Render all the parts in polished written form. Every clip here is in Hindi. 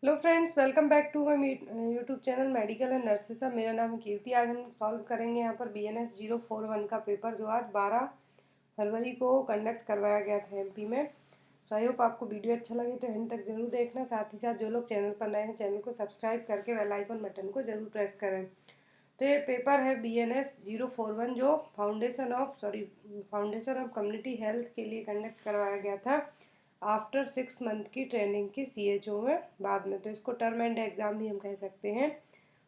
Hello friends, welcome back to my YouTube channel medical and nurses. मेरा नाम है कीर्ति। आज हम सॉल्व करेंगे यहाँ पर BNS 041 का पेपर जो आज 12 फरवरी को कंडक्ट करवाया गया था एमपी में। तो आई होप आपको वीडियो अच्छा लगे तो एंड तक जरूर देखना। साथ ही साथ जो लोग चैनल पर नए हैं चैनल को सब्सक्राइब करके बेल आइकन बटन को जरूर प्रेस करें। तो ये पेपर है BNS 041 जो फाउंडेशन ऑफ कम्युनिटी हेल्थ के लिए कंडक्ट करवाया गया था आफ्टर 6 मंथ की ट्रेनिंग की CHO में बाद में। तो इसको टर्म एंड एग्ज़ाम भी हम कह सकते हैं।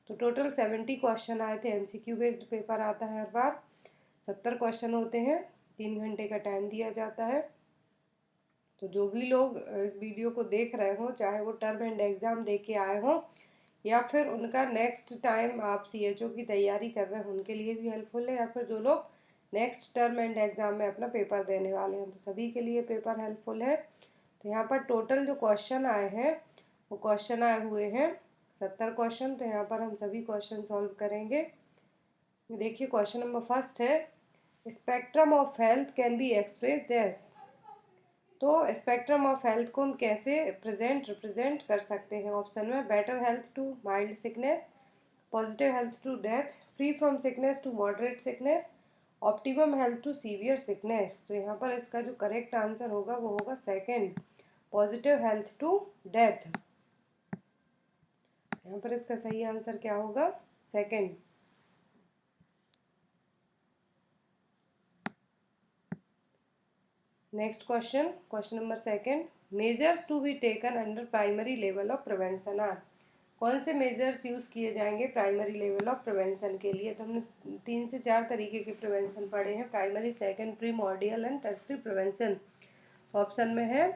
तो टोटल 70 क्वेश्चन आए थे। MCQ बेस्ड पेपर आता है हर बार। 70 क्वेश्चन होते हैं। 3 घंटे का टाइम दिया जाता है। तो जो भी लोग इस वीडियो को देख रहे हो, चाहे वो टर्म एंड एग्ज़ाम दे के आए हों या फिर उनका नेक्स्ट टाइम आप CHO की तैयारी कर रहे हैं, उनके लिए भी हेल्पफुल है, या फिर जो लोग नेक्स्ट टर्म एंड एग्ज़ाम में अपना पेपर देने वाले हैं, तो सभी के लिए पेपर हेल्पफुल है। तो यहाँ पर टोटल जो क्वेश्चन आए हैं वो क्वेश्चन आए हुए हैं 70 क्वेश्चन। तो यहाँ पर हम सभी क्वेश्चन सॉल्व करेंगे। देखिए, क्वेश्चन नंबर फर्स्ट है, spectrum of health can be expressed as. तो स्पेक्ट्रम ऑफ हेल्थ को हम कैसे रिप्रेजेंट कर सकते हैं? ऑप्शन में better health to mild sickness, positive health to death, free from sickness to moderate sickness, optimum health to severe sickness. तो यहाँ पर इसका जो करेक्ट आंसर होगा वो होगा second, positive health to death. यहाँ पर इसका सही आंसर क्या होगा? Second. Next question, question number second, measures to be taken under primary level of prevention are. कौन से मेजर्स यूज़ किए जाएंगे प्राइमरी लेवल ऑफ प्रिवेंशन के लिए? तो हमने 3 से 4 तरीके के प्रिवेंशन पढ़े हैं, primary, second, primordial and tertiary prevention. Option में है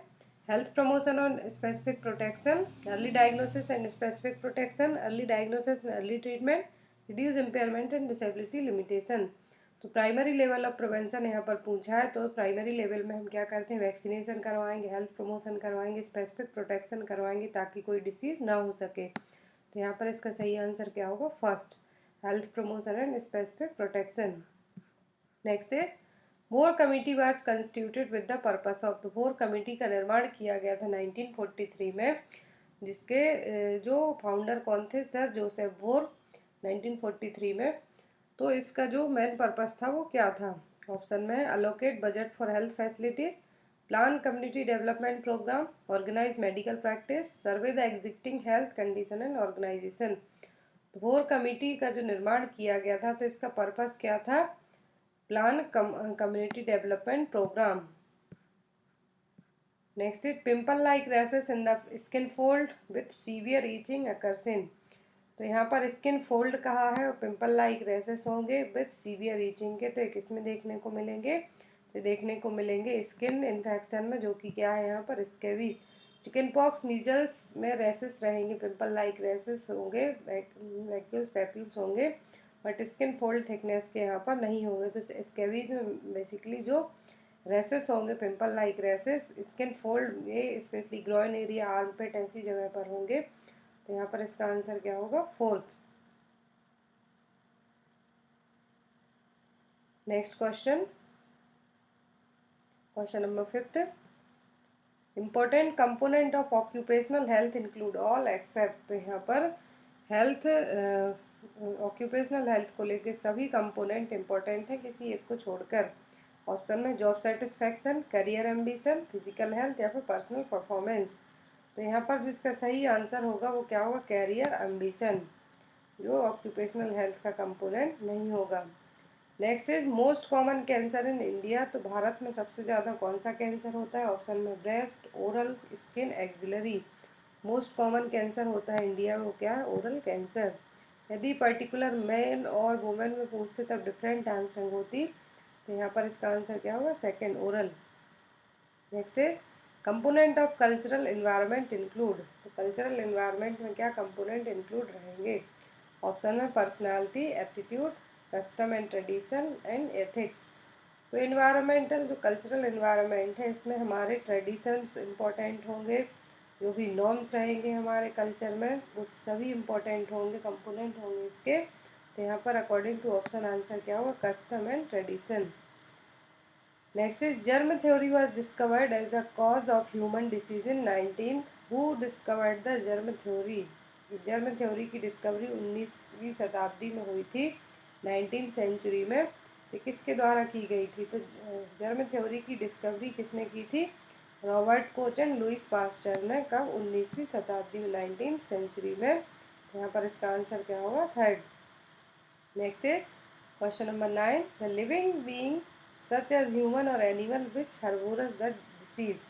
हेल्थ प्रमोशन और specific protection, early diagnosis and specific protection, early diagnosis and early treatment, reduce impairment and disability limitation. तो प्राइमरी लेवल ऑफ प्रिवेंशन यहाँ पर पूछा है। तो प्राइमरी लेवल में हम क्या करते हैं? वैक्सीनेशन करवाएंगे, हेल्थ प्रमोशन करवाएंगे, स्पेसिफिक प्रोटेक्शन करवाएंगे ताकि कोई डिसीज़ ना हो सके। तो यहाँ पर इसका सही आंसर क्या होगा? First, health promotion and specific protection. Next is Bhore committee was constituted with the purpose of. तो वोर कमेटी का निर्माण किया गया था 1943 में, जिसके जो फाउंडर कौन थे? सर जोसेफ वोर, 1943 में। तो इसका जो मेन पर्पस था वो क्या था? ऑप्शन में है allocate budget for health facilities, plan community development program, organize medical practice, survey the existing health condition and organization. तो वोर कमेटी का जो निर्माण किया गया था तो इसका पर्पस क्या था? Plan community development programme. Next is pimple like rashes in the skin fold with severe itching occurring. तो यहाँ पर स्किन फोल्ड कहा है और पिंपल लाइक रेसेस होंगे विथ सीवियर रीचिंग के। तो एक इसमें देखने को मिलेंगे, तो देखने को मिलेंगे स्किन इन्फेक्शन में, जो कि क्या है यहाँ पर? स्केबीज। चिकन पॉक्स, मीजल्स में रेसेस रहेंगे, पिंपल लाइक रेसेस होंगे, वैक्यूल्स पैप्यूल्स होंगे, बट स्किन फोल्ड थिकनेस के यहाँ पर नहीं होंगे। तो स्केबीज में बेसिकली जो रेसेस होंगे, pimple like rashes, skin fold ये specially groin area, armpit ऐसी जगह पर होंगे। तो यहाँ पर इसका आंसर क्या होगा? Fourth. Next question, question number fifth, important component of occupational health include all accept. तो यहाँ पर हेल्थ ऑक्यूपेशनल हेल्थ को लेके सभी कंपोनेंट इंपॉर्टेंट है किसी एक को छोड़कर। ऑप्शन में job satisfaction, career ambition, physical health या फिर पर्सनल परफॉर्मेंस। तो यहाँ पर जिसका सही आंसर होगा वो क्या होगा? कैरियर एम्बिशन, जो ऑक्यूपेशनल हेल्थ का कंपोनेंट नहीं होगा। Next is most common cancer in India. तो भारत में सबसे ज़्यादा कौन सा कैंसर होता है? ऑप्शन में breast, oral, skin, axillary. Most common cancer होता है इंडिया में वो क्या है? Oral cancer. यदि पर्टिकुलर मैन और वुमेन में पूछते तब डिफरेंट आंसर होती। तो यहाँ पर इसका आंसर क्या होगा? Second, oral. Next is component of cultural environment include. तो कल्चरल इन्वायरमेंट में क्या कंपोनेंट इंक्लूड रहेंगे? ऑप्शन में personality, aptitude, custom and tradition and ethics. तो इन्वायरमेंटल जो कल्चरल इन्वायरमेंट है इसमें हमारे ट्रेडिशंस इम्पोर्टेंट होंगे, जो भी नॉर्म्स रहेंगे हमारे कल्चर में वो सभी इम्पोर्टेंट होंगे, कंपोनेंट होंगे इसके। तो यहाँ पर अकॉर्डिंग टू ऑप्शन आंसर क्या होगा? Custom and tradition. Next is germ theory was discovered as a cause of human disease in 19 who discovered the germ theory. Germ theory की डिस्कवरी 19वीं शताब्दी में हुई थी, 19th सेंचुरी में। ये किसके द्वारा की गई थी? तो जर्म थ्योरी की डिस्कवरी किसने की थी? Robert Koch and Louis Pasteur ने। कब? 19वीं शताब्दी में, 19th सेंचुरी में। तो यहाँ पर इसका आंसर क्या होगा? Third. Next is question number 9, the living being such as human और animal which harbours the disease.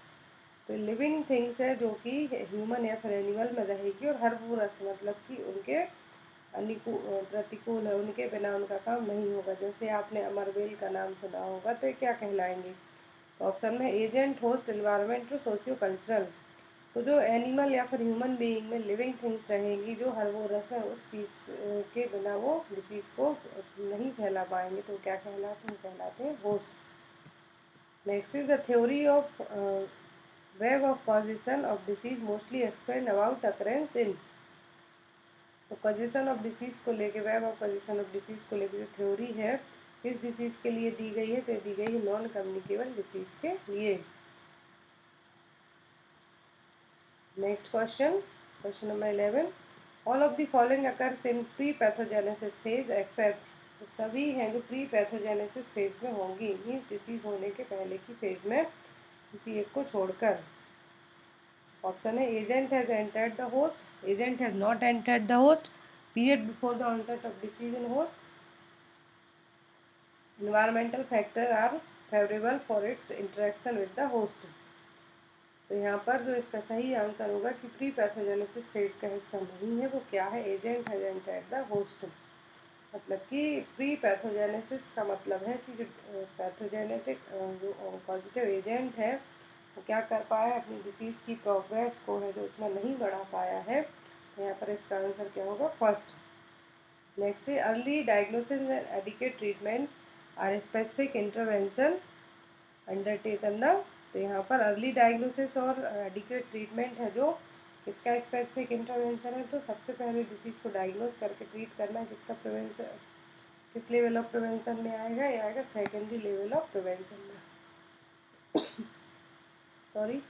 तो लिविंग थिंग्स है जो कि ह्यूमन या फिर एनिमल में रहेगी, और हर्बोरस मतलब कि उनके प्रतिकूल है, उनके बिना उनका काम नहीं होगा। जैसे आपने अमरवेल का नाम सुना होगा, तो ये क्या कहलाएंगे? तो ऑप्शन में agent, host, environment, socio cultural. तो जो एनिमल या फिर ह्यूमन बीइंग में लिविंग थिंग्स रहेंगी जो हर्बोरस है, उस चीज़ के बिना वो डिसीज़ को नहीं फैला पाएंगे, तो क्या कहलाते हैं? कहलाते हैं host. Next is the theory of web of causation of disease mostly explain about occurrence in. तो कॉजेशन ऑफ डिसीज को लेके, web of causation of disease को लेके जो थ्योरी है, किस डिसीज के लिए दी गई है? तो दी गई है नॉन कम्युनिकेबल डिसीज के लिए। Next question, question number 11, all of the following occurs in pre pathogenesis phase except. तो सभी हैं जो प्री पैथोजेनेसिस फेज में होंगी, मीन्स डिसीज होने के पहले की फेज में, किसी एक को छोड़कर। ऑप्शन है agent has entered the host, agent has not entered the host, period before the onset of disease in host, environmental factor are favourable for its interaction with the host. तो यहाँ पर जो इसका सही आंसर होगा कि प्री पैथोजेनेसिस फेज का हिस्सा नहीं है, वो क्या है? Agent has entered the host. मतलब कि प्री पैथोजेनेसिस का मतलब है कि जो पैथोजेनेटिक जो पॉजिटिव एजेंट है, वो क्या कर पाया? अपनी डिसीज़ की प्रोग्रेस को है जो उतना नहीं बढ़ा पाया है। तो यहाँ पर इसका आंसर क्या होगा? फर्स्ट। नेक्स्ट है early diagnosis and adequate treatment are specific intervention undertaken the. तो यहाँ पर अर्ली डायग्नोसिस और एडिक्वेट ट्रीटमेंट है जो इसका स्पेसिफिक इंटरवेंशन है। तो सबसे पहले डिसीज़ को डायग्नोस करके ट्रीट करना किसका प्रिवेंशन, किस लेवल ऑफ प्रिवेंशन में आएगा? ये आएगा सेकेंडरी लेवल ऑफ प्रिवेंशन में। Sorry.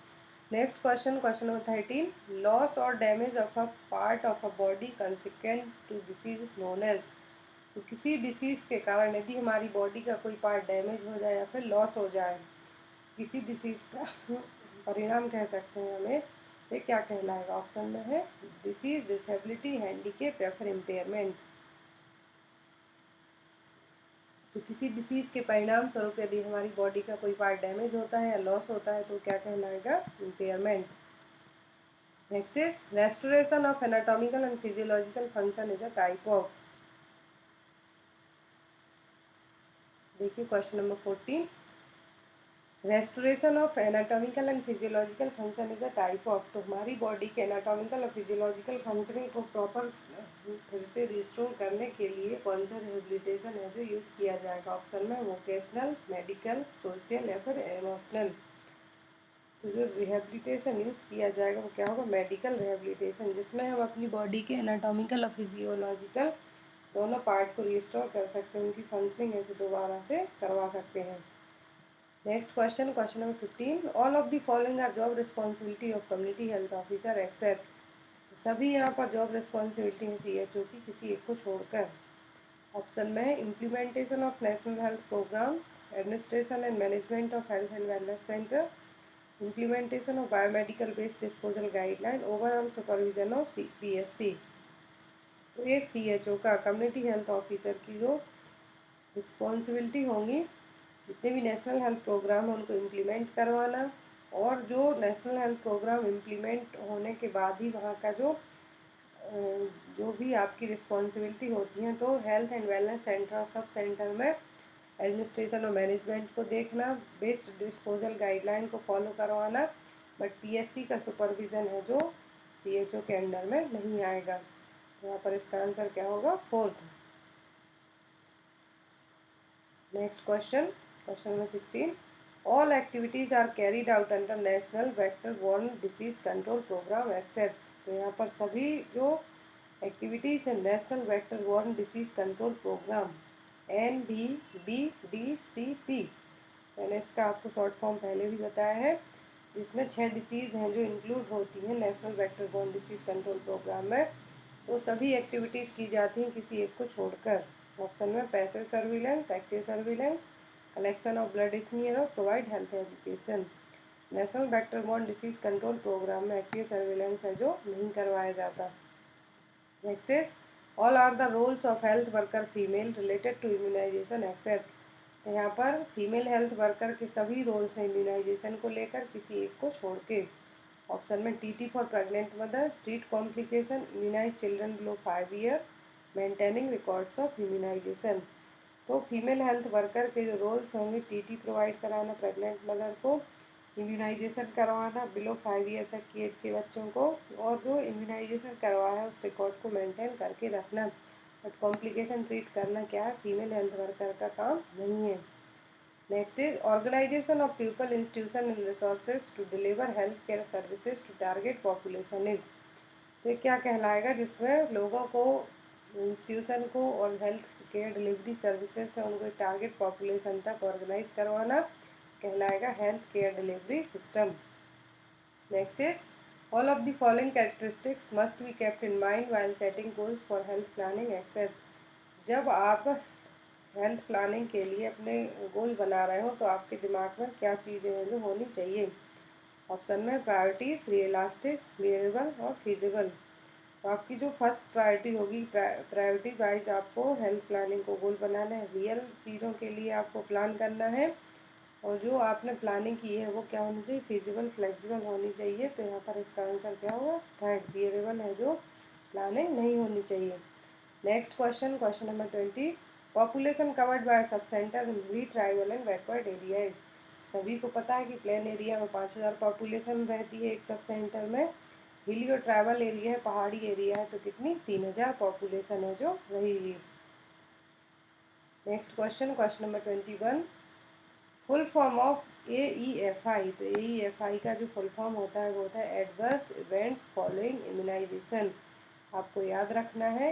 Next question, question number 13, loss और damage of a part of a body consequent to disease is known as. तो किसी डिसीज़ के कारण यदि हमारी बॉडी का कोई पार्ट डैमेज हो जाए या फिर लॉस हो जाए, किसी डिसीज़ का परिणाम कह सकते हैं हमें, ये क्या कहलाएगा? ऑप्शन में है डिसीज, डिसेबिलिटी, हैंडीकेप या फिर इम्पेयरमेंट। तो किसी डिसीज़ के परिणाम स्वरूप यदि हमारी बॉडी का कोई पार्ट डैमेज होता है या लॉस होता है, तो क्या कहलाएगा? Impairment. Next is restoration of anatomical and physiological function is a type of. देखिए question number 14, restoration of anatomical and physiological function is a type of. तो हमारी बॉडी के एनाटॉमिकल और फिजियोलॉजिकल फंक्शनिंग को प्रॉपर फिर से रिस्टोर करने के लिए कौन सा रिहेबिलिटेशन है जो यूज़ किया जाएगा? ऑप्शन में वोकेशनल, मेडिकल, सोशल या फिर इमोशनल। तो जो रिहेबिलिटेशन यूज़ किया जाएगा वो क्या होगा? मेडिकल रिहेबिलिटेशन, जिसमें हम अपनी बॉडी के एनाटॉमिकल और फिजियोलॉजिकल दोनों पार्ट को रिस्टोर कर सकते हैं, उनकी फंक्शनिंग ऐसे दोबारा से करवा सकते हैं। Next question, question number 15, all of the following are job responsibility of community health officer except. सभी यहाँ पर जॉब रिस्पॉन्सिबिलिटी है CHO की, किसी एक को छोड़कर। ऑप्शन में है implementation of national health programmes, administration and management of health and wellness centre, implementation of biomedical waste disposal guideline, overall supervision of PSC। तो एक CHO का, कम्युनिटी हेल्थ ऑफिसर की जो रिस्पॉन्सिबिलिटी होंगी, जितने भी नेशनल हेल्थ प्रोग्राम हैं उनको इम्प्लीमेंट करवाना, और जो नेशनल हेल्थ प्रोग्राम इम्प्लीमेंट होने के बाद ही वहाँ का जो भी आपकी रिस्पॉन्सिबिलिटी होती हैं, तो हेल्थ एंड वेलनेस सेंटर और सब सेंटर में एडमिनिस्ट्रेशन और मैनेजमेंट को देखना, बेस्ट डिस्पोजल गाइडलाइन को फॉलो करवाना। बट PSC का सुपरविज़न है जो CHO के अंडर में नहीं आएगा। तो यहाँ पर इसका आंसर क्या होगा? Fourth. Next question, question number 16, all activities are carried out under national vector borne disease control programme except. तो यहाँ पर सभी जो एक्टिविटीज़ हैं national vector borne disease control programme NVBDCP, मैंने इसका आपको शॉर्ट फॉर्म पहले भी बताया है। जिसमें 6 डिसीज़ हैं जो इंक्लूड होती हैं national vector borne disease control programme में। तो सभी एक्टिविटीज़ की जाती हैं किसी एक को छोड़कर। ऑप्शन में passive surveillance, active surveillance, collection of blood smear और provide health education. National vector borne disease control programme में एक्टिव सर्विलेंस है जो नहीं करवाया जाता। Next is all are the roles of health worker female related to immunization except. तो यहाँ पर फीमेल हेल्थ वर्कर के सभी रोल्स हैं इम्यूनाइजेशन को लेकर किसी एक को छोड़ के। ऑप्शन में TT for pregnant mother, treat complication, immunise children below 5 year, maintaining records of immunisation. तो फीमेल हेल्थ वर्कर के जो रोल्स होंगे, टीटी प्रोवाइड कराना प्रेग्नेंट मदर को, इम्यूनाइजेशन करवाना बिलो 5 ईयर तक की एज के बच्चों को, और जो इम्यूनाइजेशन करवाया है उस रिकॉर्ड को मेंटेन करके रखना। बट कॉम्प्लिकेशन ट्रीट करना क्या है, फीमेल हेल्थ वर्कर का काम नहीं है। Next is organisation of people institution and resources to deliver health care services to target population is. तो ये क्या कहलाएगा, जिसमें लोगों को, इंस्टीट्यूशन को और हेल्थ केयर डिलीवरी सर्विसेज से उनको टारगेट पॉपुलेशन तक ऑर्गेनाइज करवाना, कहलाएगा health care delivery system. Next is all of the following characteristics must be kept in mind while setting goals for health planning except. जब आप हेल्थ प्लानिंग के लिए अपने गोल बना रहे हो तो आपके दिमाग में क्या चीज़ें हैं जो होनी चाहिए। ऑप्शन में प्रायोरिटीज, रियलिस्टिक, वेरिएबल और फिजिबल। तो आपकी जो फर्स्ट प्रायोरिटी होगी, प्रायोरिटी वाइज आपको हेल्थ प्लानिंग को गोल बनाना है, रियल चीज़ों के लिए आपको प्लान करना है, और जो आपने प्लानिंग की है वो क्या होनी चाहिए, फिजिबल, फ्लेक्सिबल होनी चाहिए। तो यहाँ पर इसका आंसर क्या होगा, थर्ड, वेरिएबल है जो प्लानिंग नहीं होनी चाहिए। Next question, question number 20, population covered by sub centre in hilly, tribal and backward area. सभी को पता है कि प्लेन एरिया में 5000 पॉपुलेशन रहती है एक सब सेंटर में, हिली और ट्राइबल एरिया है, पहाड़ी एरिया है, तो कितनी, 3000 पॉपुलेशन है जो रहेगी। Next question, question number 21, full form of AEFI। तो AEFI का जो फुल फॉर्म होता है वो होता है एडवर्स इवेंट्स फॉलोइंग इम्यूनाइजेशन। आपको याद रखना है,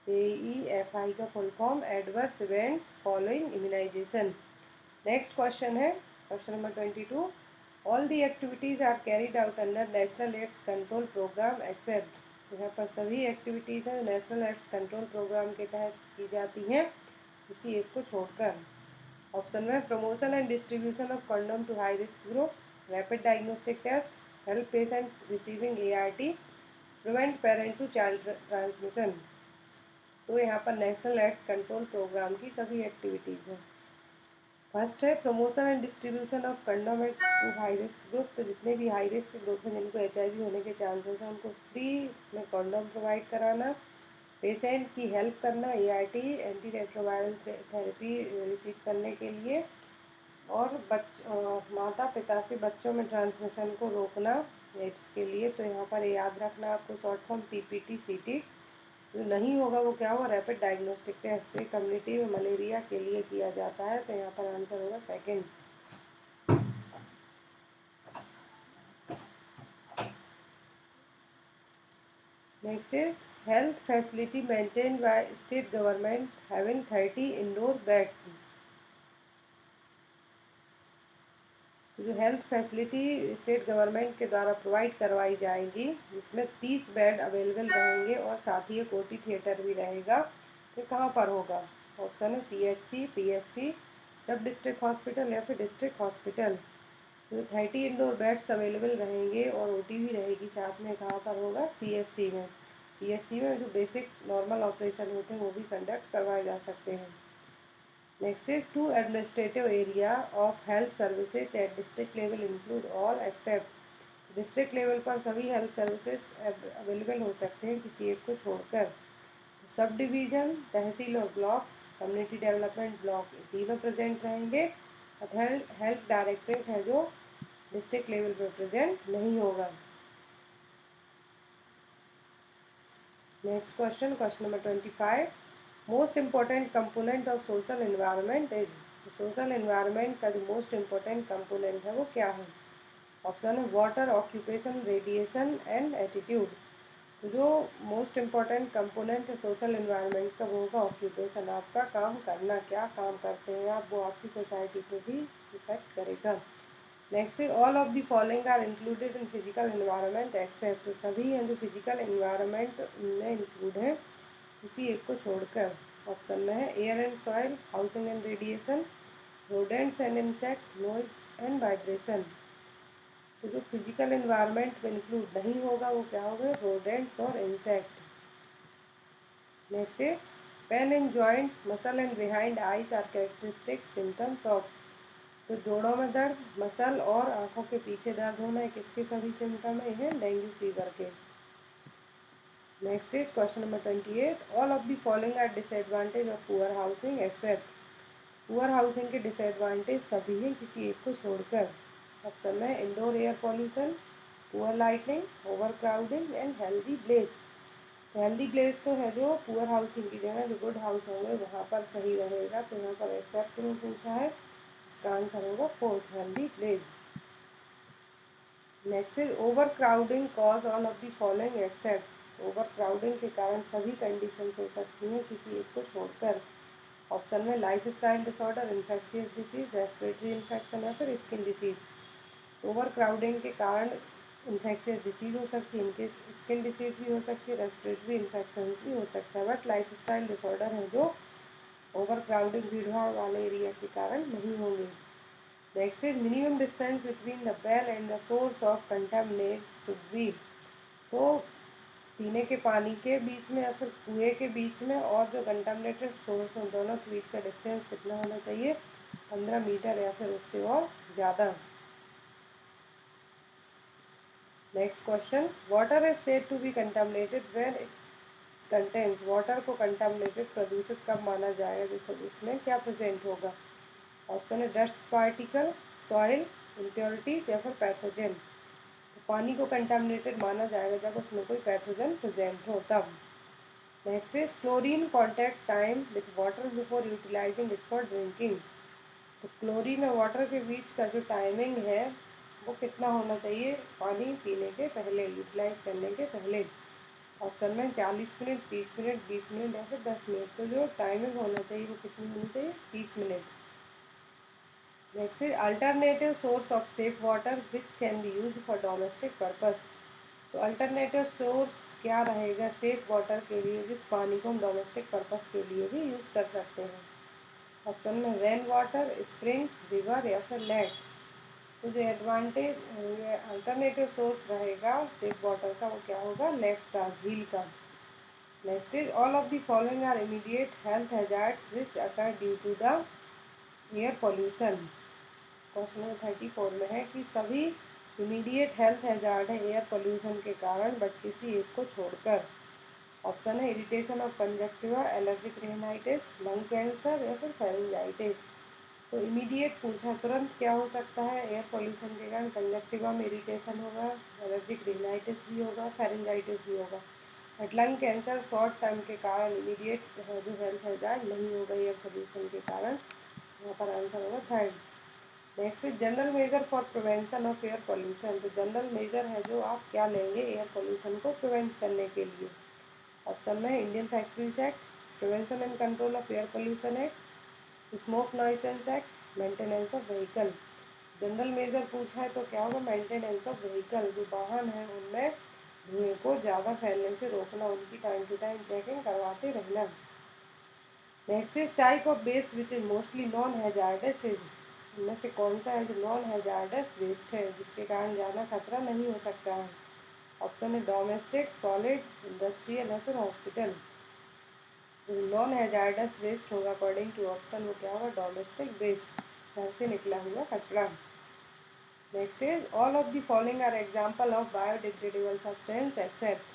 AEFI का full form adverse events following immunization. Next question है question number 22, all the activities are carried out under national AIDS control programme except. यहाँ पर सभी एक्टिविटीज़ हैं नेशनल एड्स कंट्रोल प्रोग्राम के तहत की जाती हैं किसी एक को छोड़कर। ऑप्शन में promotion and distribution of condom to high risk group, rapid diagnostic test, help patients receiving ART, prevent parent to child transmission. तो यहाँ पर नेशनल एड्स कंट्रोल प्रोग्राम की सभी एक्टिविटीज़ हैं। फर्स्ट है promotion and distribution of condom to high risk group. तो जितने भी हाई रिस्क ग्रुप हैं जिनको HIV होने के चांसेस हैं उनको फ्री में कंडोम प्रोवाइड कराना, पेशेंट की हेल्प करना ART anti retroviral therapy receive करने के लिए, और माता पिता से बच्चों में ट्रांसमिशन को रोकना एड्स के लिए। तो यहाँ पर याद रखना आपको शॉर्ट फॉर्म PPT-CT। जो नहीं होगा वो क्या होगा, रैपिड डायग्नोस्टिक टेस्ट कम्युनिटी में मलेरिया के लिए किया जाता है। तो यहाँ पर आंसर होगा second. Next is health facility maintain by state government having 30 indoor beds. जो हेल्थ फैसिलिटी स्टेट गवर्नमेंट के द्वारा प्रोवाइड करवाई जाएगी जिसमें 30 बेड अवेलेबल रहेंगे और साथ ही एक OT थिएटर भी रहेगा, तो कहाँ पर होगा। ऑप्शन है CHC, PSC, सब डिस्ट्रिक्ट हॉस्पिटल या फिर डिस्ट्रिक्ट हॉस्पिटल। तो 30 इंडोर बेड्स अवेलेबल रहेंगे और OT भी रहेगी साथ में, कहाँ पर होगा, CHC में। CHC में जो बेसिक नॉर्मल ऑपरेशन होते हैं वो भी कंडक्ट करवाए जा सकते हैं। Next is to administrative area of health services at district level include all except. District level पर सभी हेल्थ सर्विसेज अवेलेबल हो सकते हैं किसी एक को छोड़कर। सब डिवीज़न, तहसील और ब्लॉक्स, कम्युनिटी डेवलपमेंट ब्लॉक, तीनों प्रेजेंट रहेंगे। हेल्थ डायरेक्टरेट है जो डिस्ट्रिक्ट लेवल पर प्रेजेंट नहीं होगा। Next question, question number 25, most important component of social environment is. Social environment का जो मोस्ट इम्पॉर्टेंट कंपोनेंट है वो क्या है। ऑप्शन है water, occupation, radiation and attitude. तो जो मोस्ट इम्पॉर्टेंट कंपोनेंट है सोशल एनवायरनमेंट का वो होगा ऑक्यूपेशन, आपका काम करना, क्या काम करते हैं आप, वो आपकी सोसाइटी को भी इफेक्ट करेगा। Next is all of the following are included in physical environment except, तो सभी हैं जो फिजिकल एनवायरनमेंट में इंक्लूड है किसी एक को छोड़कर। ऑप्शन में है air and soil, housing and radiation, rodents and insect, noise and vibration. तो जो फिजिकल एनवायरनमेंट में इंक्लूड नहीं होगा वो क्या होगा, रोडेंट्स और insect. Next is pain in joint, muscle and behind eyes are characteristic symptoms of, तो जोड़ों में दर्द, मसल और आंखों के पीछे दर्द होना है किसके सभी सिम्टम है, ये डेंगू फीवर के। Next is question number 28, all of the following are disadvantage of poor housing except, poor housing के डिसएडवांटेज सभी हैं किसी एक को छोड़कर। ऑप्शन में indoor air pollution, poor lighting, overcrowding and healthy place. Healthy place तो है जो पुअर हाउसिंग की जगह जो गुड हाउस होंगे वहाँ पर सही रहेगा, तो यहाँ पर एक्सेप्ट में पूछा है, इसका आंसर होगा fourth, healthy place. Next is over crowding cause all of the following except, over crowding के कारण सभी कंडीशन हो सकती हैं किसी एक को छोड़कर। ऑप्शन में life style disorder, infectious disease, respiratory infection या फिर स्किन डिसीज। तो ओवर क्राउडिंग के कारण इन्फेक्शियस डिसीज़ हो सकती है, इनके स्किन डिसीज़ भी हो सकती है, रेस्पिरेटरी इन्फेक्शन भी हो सकता है, बट लाइफ स्टाइल डिसऑर्डर है जो ओवर क्राउडिंग भीड़ भाड़ वाले एरिया के कारण नहीं होंगे। Next is minimum distance between the well and the source of contaminate should be, तो पीने के पानी के बीच में या फिर कुएँ के बीच में और जो कंटेमिनेटेड सोर्स हैं दोनों के बीच का डिस्टेंस कितना होना चाहिए, 15 मीटर या फिर उससे और ज़्यादा। Next question, water is said to be contaminated when it contains, water को कंटामिनेटेड प्रदूषित कब माना जाएगा जैसे इसमें क्या प्रेजेंट होगा। ऑप्शन है डस्ट पार्टिकल, सॉइल, इम्प्योरिटीज या फिर पैथोजन। तो पानी को कंटामिनेटेड माना जाएगा जब उसमें कोई पैथोजन प्रेजेंट हो तब। Next is chlorine contact time with water before utilising it for drinking, तो क्लोरीन और वाटर के बीच का जो टाइमिंग है वो कितना होना चाहिए पानी पीने के पहले, यूटिलाइज करने के पहले। ऑप्शन में 40 मिनट, 30 मिनट, 20 मिनट या फिर 10 मिनट, तो जो टाइमिंग होना चाहिए वो कितनी होनी चाहिए, 30 minute. Next is alternative source of safe water which can be used for domestic purpose, तो अल्टरनेटिव सोर्स क्या रहेगा सेफ वाटर के लिए जिस पानी को हम डोमेस्टिक पर्पस के लिए भी यूज़ कर सकते हैं। ऑप्शन में रेन वाटर, स्प्रिंग, रिवर या फिर लेक, तो जो अल्टरनेटिव सोर्स रहेगा सेफ वाटर का वो क्या होगा, लेक का, झील का। Next is all of the following are immediate health hazards which occur due to the air pollution, question number 34 में है कि सभी इमीडिएट हेल्थ हैजार्ड है एयर पॉल्यूशन के कारण बट किसी एक को छोड़कर। ऑप्शन है irritation of conjunctiva, allergic rhinitis, lung cancer या फिर फेरिंजाइटिस। तो इमीडिएट पूछा तुरंत क्या हो सकता है, एयर पॉल्यूशन के कारण कंजक्टिवा में इरिटेशन होगा, एलर्जिक रिनाइटिस भी होगा, फेरिंजाइटिस भी होगा, but lung cancer short term के कारण इमीडिएट जो हेल्थ हैजार्ड नहीं होगा एयर पॉल्यूशन के कारण, यहाँ पर आंसर होगा third. Next is general measure for prevention of air pollution, तो जनरल मेजर है जो आप क्या लेंगे एयर पॉल्यूशन को प्रिवेंट करने के लिए। ऑप्शन में Indian factories act, prevention and control of air pollution act, smoke nuisance act, maintenance of vehicle. General measure पूछा है तो क्या होगा, मेंटेनेंस ऑफ व्हीकल, जो वाहन है उनमें धुएं को ज़्यादा फैलने से रोकना, उनकी टाइम टू टाइम चेकिंग करवाते रहना। Next is type of waste which is mostly non hazardous is, इनमें से कौन सा है जो नॉन हैजार्डस वेस्ट है जिसके कारण ज़्यादा खतरा नहीं हो सकता है। ऑप्शन है डोमेस्टिक, सॉलिड, इंडस्ट्रियल या फिर हॉस्पिटल। नॉन हैजार्डस वेस्ट होगा अकॉर्डिंग टू ऑप्शन वो क्या होगा, डोमेस्टिक वेस्ट, घर से निकला हुआ कचरा। Next is all of the following are example of biodegradable substance except,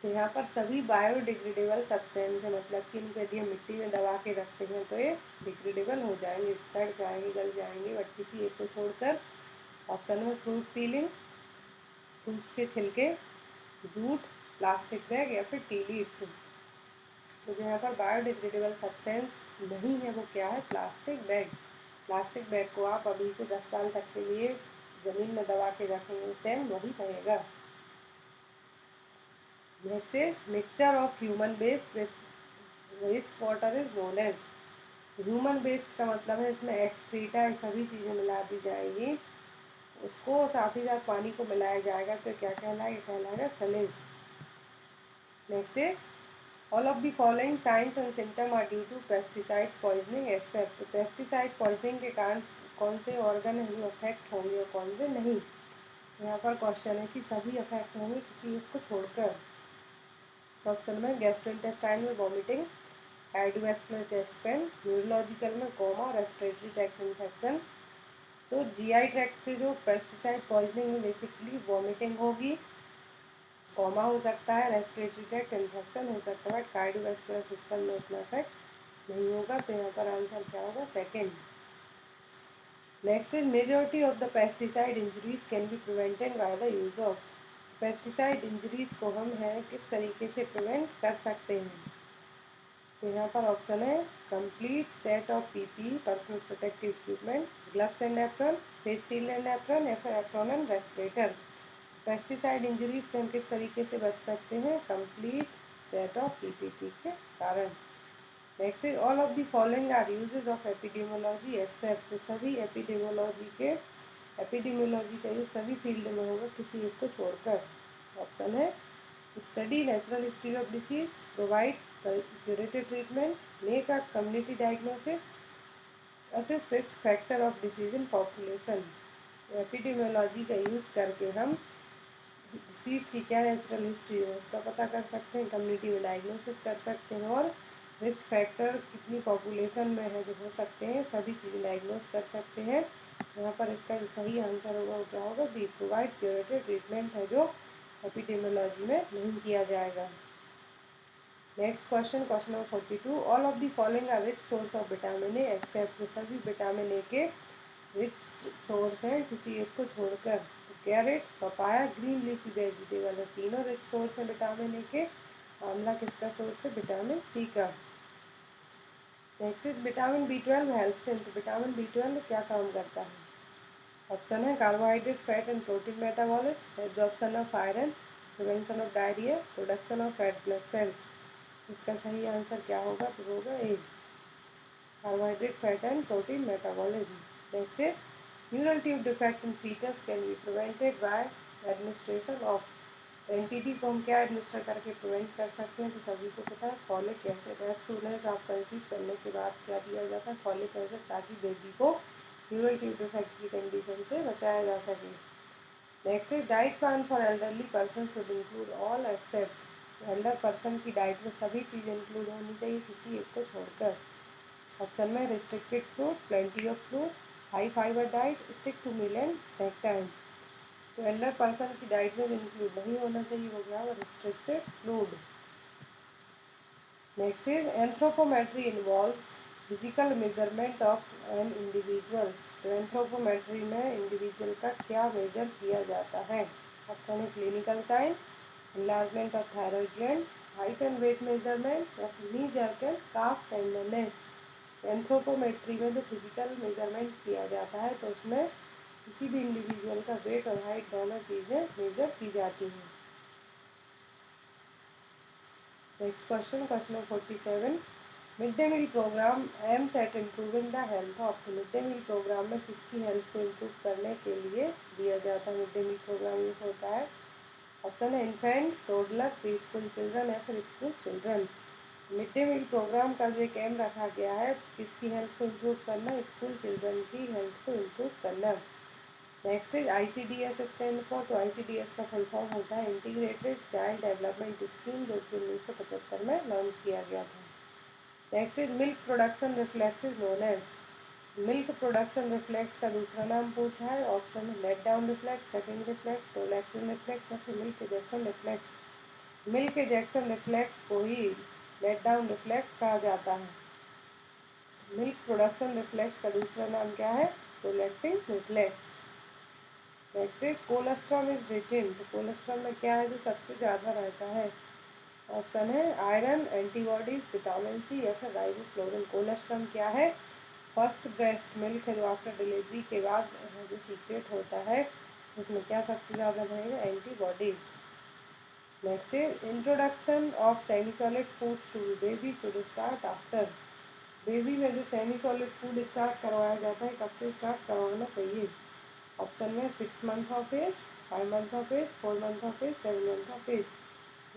तो यहाँ पर सभी बायोडिग्रेडेबल सब्सटेंस है, मतलब कि इनको यदि हम मिट्टी में दबा के रखते हैं तो ये डिग्रेडेबल हो जाएंगे, सड़ जाएंगे, गल जाएंगे, बट किसी एक को छोड़कर। ऑप्शन में फ्रूट पीलिंग, फ्रूट्स के छिलके, जूट, प्लास्टिक बैग या फिर टी लीव्स। तो जो यहाँ पर बायोडिग्रेडेबल सब्सटेंस नहीं है वो क्या है, प्लास्टिक बैग। प्लास्टिक बैग को आप अभी से 10 साल तक के लिए ज़मीन में दबा के रखेंगे सेम वही रहेगा। Next is mixture of human waste with waste water is known as, human waste का मतलब है इसमें एक्सक्रीटा ये सभी चीज़ें मिला दी जाएंगी, उसको साथ ही साथ पानी को मिलाया जाएगा, तो क्या कहलाएगा, कहलाएगा सलेज। Next is all of the following signs and symptom are due to pesticides poisoning except. Pesticide poisoning के कारण कौन से ऑर्गन है जो अफेक्ट होंगे और कौन से नहीं। यहाँ पर क्वेश्चन है कि सभी अफेक्ट होंगे किसी एक को छोड़कर। ऑप्शन में गैस्ट्रोइंटेस्टाइन में vomiting, cardiovascular chest pain, neurological में कोमा, रेस्पिरेटरी ट्रैक्ट इन्फेक्शन। तो जीआई ट्रैक्ट से जो पेस्टिसाइड पॉइजनिंग में बेसिकली वॉमिटिंग होगी, कोमा हो सकता है, रेस्पिरेटरी ट्रैक्ट इन्फेक्शन हो सकता है, कार्डियोवैस्कुलर सिस्टम में उतना इफेक्ट नहीं होगा। तो यहाँ पर आंसर क्या होगा, second. Next is majority of the pesticide injuries can be prevented by the use of. Pesticide injuries को हम है किस तरीके से प्रिवेंट कर सकते हैं। तो यहाँ पर ऑप्शन है complete set of PP personal protective equipment, gloves and apron, face shield and apron, या फिर apron and respirator. Pesticide injuries से हम किस तरीके से बच सकते हैं, कंप्लीट सेट ऑफ पीपीटी के कारण। Next is all of the following are uses of epidemiology except. तो सभी एपिडेमियोलॉजी का यूज सभी फील्ड में होगा किसी एक को छोड़कर। ऑप्शन है study natural history of disease, provide curative treatment, make a community diagnosis, assess risk factor of disease in population. Epidemiology का यूज़ करके हम डिसीज़ की क्या नेचुरल हिस्ट्री है उसका पता कर सकते हैं, कम्युनिटी में डायग्नोसिस कर सकते हैं, और रिस्क फैक्टर कितनी पॉपुलेशन में है जो हो सकते हैं, सभी चीज़ें डायग्नोस कर सकते हैं। यहाँ पर इसका जो सही आंसर होगा वो क्या होगा, बी, प्रोवाइड क्यूरेटिव ट्रीटमेंट है जो एपिडेमियोलॉजी में नहीं किया जाएगा। Next question, question number 42, all of the following are rich source of vitamin A except. तो सभी विटामिन ए के रिच सोर्स हैं किसी एक को छोड़कर। तो carrot, papaya, green leafy vegetable है, तीनों रिच सोर्स है विटामिन ए के। आंवला किसका सोर्स है, विटामिन सी का। Next is vitamin B12 helps in. तो विटामिन B12 क्या काम करता है। ऑप्शन है carbohydrate, fat and protein metabolism, absorption of iron, prevention of diarrhoea, production of red blood cells. इसका सही आंसर क्या होगा, तो होगा A, carbohydrate, fat and protein metabolism. Next is neural tube defect in foetus can be prevented by administration of. NTD को हम क्या एडमिनिस्टर करके प्रिवेंट कर सकते हैं, तो सभी को पता है folic acid. As soon as आप कंसीव करने के बाद क्या दिया जाता है, फॉलिक एसिड, ताकि बेबी को न्यूरल ट्यूब डिफेक्ट की कंडीशन से बचाया जा सके। Next is diet plan for elderly person should include all except. Elder person की डाइट में सभी चीज़ें इंक्लूड होनी चाहिए किसी एक को छोड़कर। ऑप्शन में restricted fruit, plenty of fruit, high fibre diet, stick to meal and snack time. तो एल्डर पर्सन की डाइट में इंक्लूड नहीं होना चाहिए, वो क्या होगा, restricted food. Next is anthropometry involves physical measurement of an individuals. तो एंथ्रोपोमेट्री में इंडिविजुअल का क्या मेजर किया जाता है। ऑप्शन है clinical sign, enlargement of thyroid gland, height and weight measurement, या फिर knee jerk and calf tenderness. Anthropometry में जो फिजिकल मेजरमेंट किया जाता है तो उसमें किसी भी इंडिविजुअल का वेट और हाइट दोनों चीज़ें मेजर की जाती हैं। Next question, question number 47, mid day meal programme aims at improving the health of. Mid day meal programme में किसकी हेल्थ को इम्प्रूव करने के लिए दिया जाता है, mid day meal programme use होता है। ऑप्शन है infant, toddler, pre school children, या फिर school children. Mid day meal programme का जो एक एम रखा गया है किसकी हेल्थ को इम्प्रूव करना, स्कूल चिल्ड्रन की हेल्थ को इम्प्रूव करना। Next is ICDS stand for. तो ICDS का फुल फॉर्म होता है इंटीग्रेटेड चाइल्ड डेवलपमेंट स्कीम, जो कि 1975 में लॉन्च किया गया था। Next is milk production reflex is known as. Milk production reflex का दूसरा नाम पूछा है। ऑप्शन है let down reflex, second reflex, prolactin reflex, या फिर milk ejection reflex. Milk ejection reflex को ही लेट डाउन रिफ्लेक्स कहा जाता है। मिल्क प्रोडक्शन रिफ्लेक्स का दूसरा नाम क्या है, prolactin reflex. Next is cholesterol is rich in. तो कोलेस्ट्रॉल में क्या है जो सबसे ज़्यादा रहता है। ऑप्शन है आयरन, एंटीबॉडीज, विटामिन सी, या फिर राइबोफ्लोविन। कोलेस्ट्रॉल क्या है, फर्स्ट ब्रेस्ट मिल्क है जो आफ्टर डिलीवरी के बाद जो सीक्रेट होता है उसमें क्या सबसे ज़्यादा रहेगा, antibodies. Next is introduction of semi solid foods to baby should start after. Baby में जो सेमी सॉलिड फूड स्टार्ट करवाया जाता है कब से स्टार्ट करवाना चाहिए? ऑप्शन में 6 month of age, 5 month of age, 4 month of age, 7 month of age.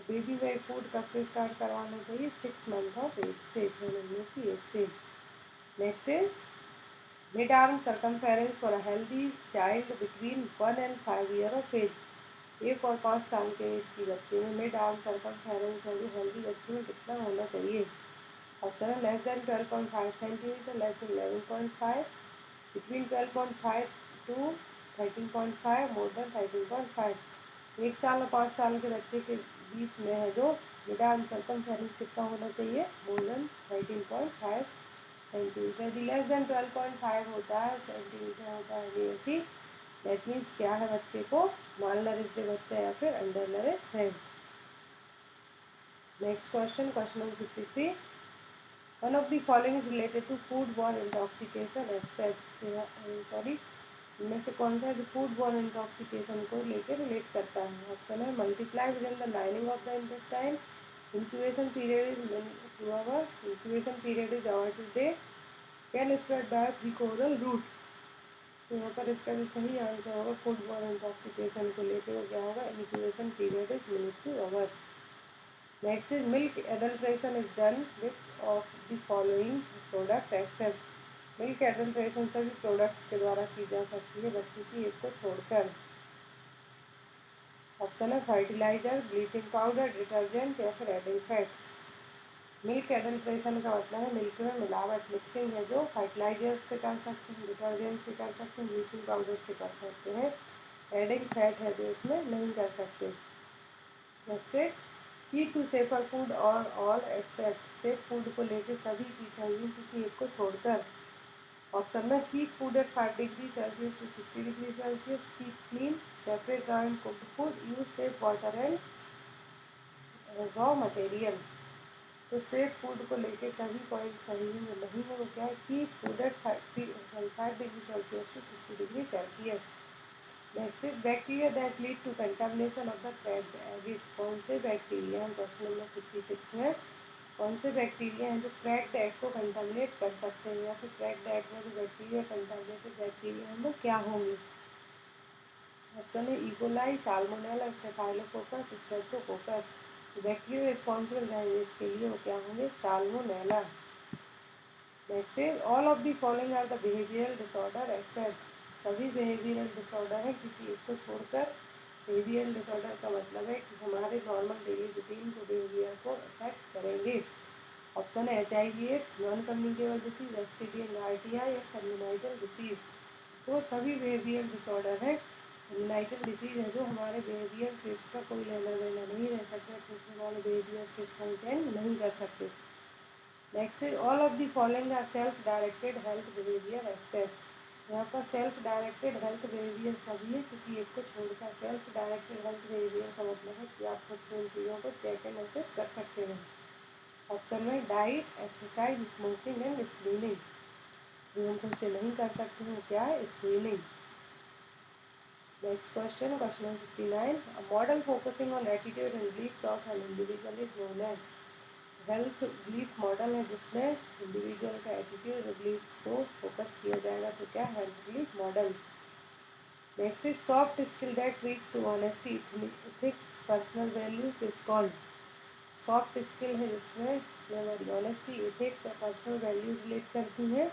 Baby में फूड कब से स्टार्ट करवाना चाहिए? 6 मंथ ऑफ एज से, 6 महीने की एज से। Next is mid arm circumference for a healthy child between 1 and 5 year of age. 1 और 5 साल के एज की बच्चे में मिड आर्म सर्कमफेरेंस है जो हेल्दी बच्चे में कितना होना चाहिए? ऑप्शन है less than 12.5 centimetre, less than 11.5, between 12.5 to 13.5, more than 13.5। 1 साल और 5 साल के बच्चे के बीच में है जो मिड आर्म सर्कमफेरेंस कितना होना चाहिए? मोर देन 13.5 सेंटीमीटर। यदि लेस देन 12.5 होता है सेंटीमीटर होता है ऐसी, दैट मीन्स क्या है? बच्चे को माल नरिश्ड बच्चा या फिर अंडर नरिश है। Next question, question number 53। One of the following is related to food borne intoxication except, sorry, इनमें से कौन सा है जो फूड बॉर्न इंटॉक्सिकेशन को लेकर रिलेट करता है? ऑप्शन है multiply with in the lining of the intestine, incubation period is 2 hour, incubation period is hour to day, can spread by precoral route. तो यहाँ पर इसका जो सही आंसर होगा फूड बॉर्न इंटॉक्सिकेशन को लेकर वो क्या होगा? Incubation period is minute to hour. Next is milk adulteration is done which of the following product except. Milk adulteration सभी प्रोडक्ट्स के द्वारा की जा सकती है बट किसी एक को छोड़कर। ऑप्शन है फर्टिलाइजर, ब्लीचिंग पाउडर, डिटर्जेंट या फिर एडिंग फैट्स। मिल्क एडल्ट्रेशन का मतलब है मिल्क में मिलावट, मिक्सिंग है जो फर्टिलाइजर से कर सकते हैं, डिटर्जेंट से कर सकते हैं, ब्लीचिंग पाउडर से कर सकते हैं। एडिंग फैट है जो इसमें नहीं कर सकते। नेक्स्ट है की टू सेफर फूड और ऑल एक्सेप्ट। सेफ फूड को लेकर सभी की सही किसी एक को छोड़कर। ऑप्शन में keep food at 5 degree Celsius to 60 degree Celsius, keep clean, separate raw and cooked food, use safe water and raw material. तो सेफ फूड को लेके सभी पॉइंट सही है वो नहीं है, वो क्या है? Keep food at 5 degree Celsius to 60 degree Celsius. Next is bacteria that lead to contamination of the cracked egg. कौन से बैक्टीरिया हैं? क्वेश्चन नंबर 56 में कौन से बैक्टीरिया हैं जो क्रैक्ड एग को कंटामिनेट कर सकते हैं या फिर क्रैक्ड एग में जो बैक्टीरिया कंटामिनेटेड बैक्टीरिया हैं वो क्या होंगे? ऑप्शन है E coli, salmonella, staphylococcus, streptococcus. Bacteria responsible रहेंगे इसके लिए वो क्या होंगे? Salmonella. Next is all of the following are the behavioural disorder except. सभी बिहेवियरल डिसऑर्डर है किसी एक को छोड़कर। बिहेवियरल डिसऑर्डर का मतलब है कि हमारे नॉर्मल डेली रूटीन को, बिहेवियर को अफेक्ट करेंगे। ऑप्शन है HIV AIDS, non communicable disease, STD and RTI या कम्युनाइटल डिसीज। तो सभी बिहेवियर डिसऑर्डर है। कम्युनाइटल डिसीज है जो हमारे बिहेवियर से इसका कोई लेना देना नहीं रह सकता क्योंकि हमारे बिहेवियर से इसका चेंज नहीं कर सकते। Next is all of the following are self directed health behaviour except. यहाँ पर सेल्फ डायरेक्टेड हेल्थ बिहेवियर सभी है किसी एक को छोड़कर। सेल्फ डायरेक्टेड हेल्थ बिहेवियर का मतलब है कि आप खुद से उन चीज़ों को चेक एंड असेस कर सकते हैं। ऑप्शन में diet, exercise, smoking and screening. जो हम खुद से नहीं कर सकते हैं वो क्या है? Screening. Next question, question number 59। A model focusing on attitude and beliefs of an individual is known as. Health belief model है जिसमें इंडिविजुअल का एटीट्यूड और बिलीफ को फोकस किया जाएगा तो क्या? Health belief model. Next is soft skill that reach to honesty, ethics, personal values is called. Soft skill है जिसमें हमारी ऑनेस्टी, इथिक्स और पर्सनल वैल्यूज रिलेट करती हैं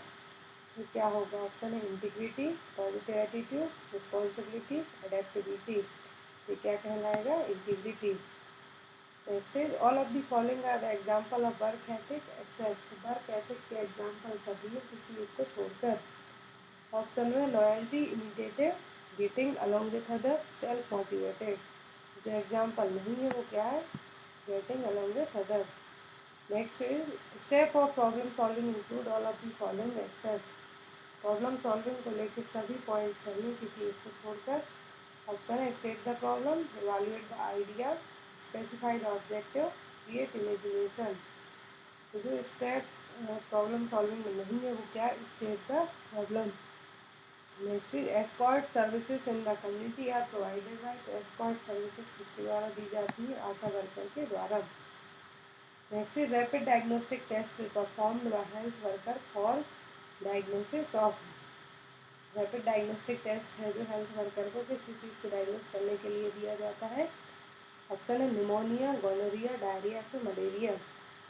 तो क्या होगा? ऑप्शन है integrity, positive attitude, responsibility, adaptability. ये क्या कहलाएगा? Integrity. Next is all of the following are the example of work ethic except. Work ethic के एग्जाम्पल सभी है किसी एक को छोड़कर। ऑप्शन में loyalty, imitative, getting along with other, self motivated. जो एग्जाम्पल नहीं है वो क्या है? Getting along with other. Next is step of problem solving include all of the following except. Problem solving को लेकर सभी पॉइंट सही है किसी एक को छोड़कर। ऑप्शन है state the problem, evaluate the idea, specify the objective, create imagination. तो जो स्टेप प्रॉब्लम सॉल्विंग में नहीं है वो क्या है? State the problem. Next is escort services in the community are provided by. तो एस्कॉर्ट सर्विसेज किसके द्वारा दी जाती है? आशा वर्कर के द्वारा। Next is rapid diagnostic test performed by health worker for diagnosis of. Rapid diagnostic test है जो हेल्थ वर्कर को किस डिसीज़ को डायग्नोस करने के लिए दिया जाता है। ऑप्शन है निमोनिया, गोनोरिया, डायरिया फिर मलेरिया।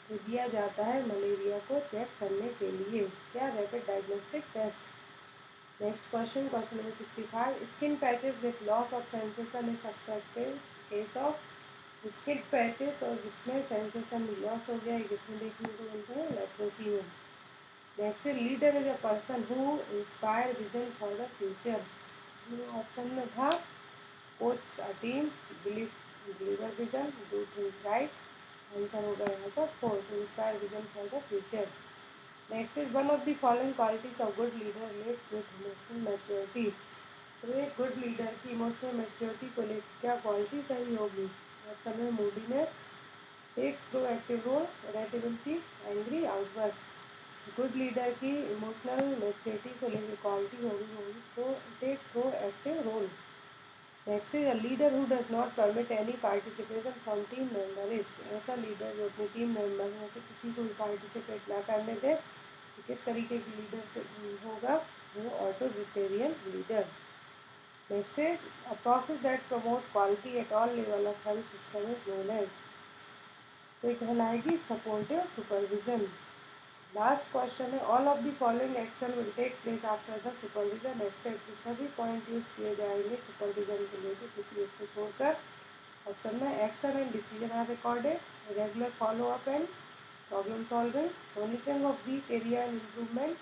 तो दिया जाता है मलेरिया को चेक करने के लिए क्या, rapid diagnostic test. Next question, question number 65, skin patches with loss of sensation is suspected case of. Skin patches और जिसमें सेंसेशन लॉस हो गया, किसमें देखने को मिलते हैं, लेप्रोसी में। नेक्स्ट है leader is a person who inspire vision for the future. Option में था coach a team, deliver vision, do things right. Answer होगा यहाँ पर 4, to inspire vision for the future. Next is one of the following qualities of good leader relates with emotional maturity. तो एक गुड लीडर की इमोशनल मैच्योरिटी को लेकर क्या क्वालिटी सही होगी। ऑप्शन में moodiness, takes proactive role, irritability, angry outburst. Good leader की इमोशनल मैच्योरिटी को लेकर क्वालिटी होगी तो take proactive role. Next is a leader who does not permit any participation from team member is. ऐसा लीडर जो अपने टीम मेंबर में से किसी को भी पार्टिसिपेट ना करने दे, तो किस तरीके की लीडर से होगा, वो authoritarian leader. Next is a process that promote quality at all level of health system is known as. तो ये कहलाएगी सपोर्टिव सुपरविजन। लास्ट क्वेश्चन है all of the following action will take place after the supervision except. सभी पॉइंट यूज किए जाएंगे सुपरविजन के लिए, तो किसी एक को छोड़कर। ऑप्शन में action and decision are recorded, regular follow up and problem solving, monitoring of weak area and improvement,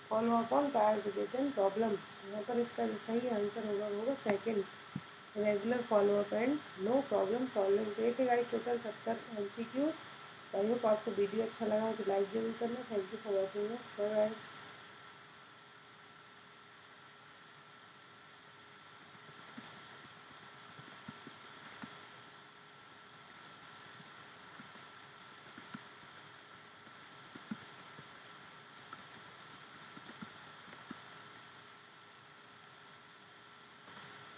follow up on prior visit and problem. यहाँ पर इसका जो सही आंसर होगा second, regular follow up and no problem solving. तो एक guys total 70 MCQs। I hope आपको वीडियो अच्छा लगा हो तो लाइक जरूर करना। Thank you for watching, bye bye.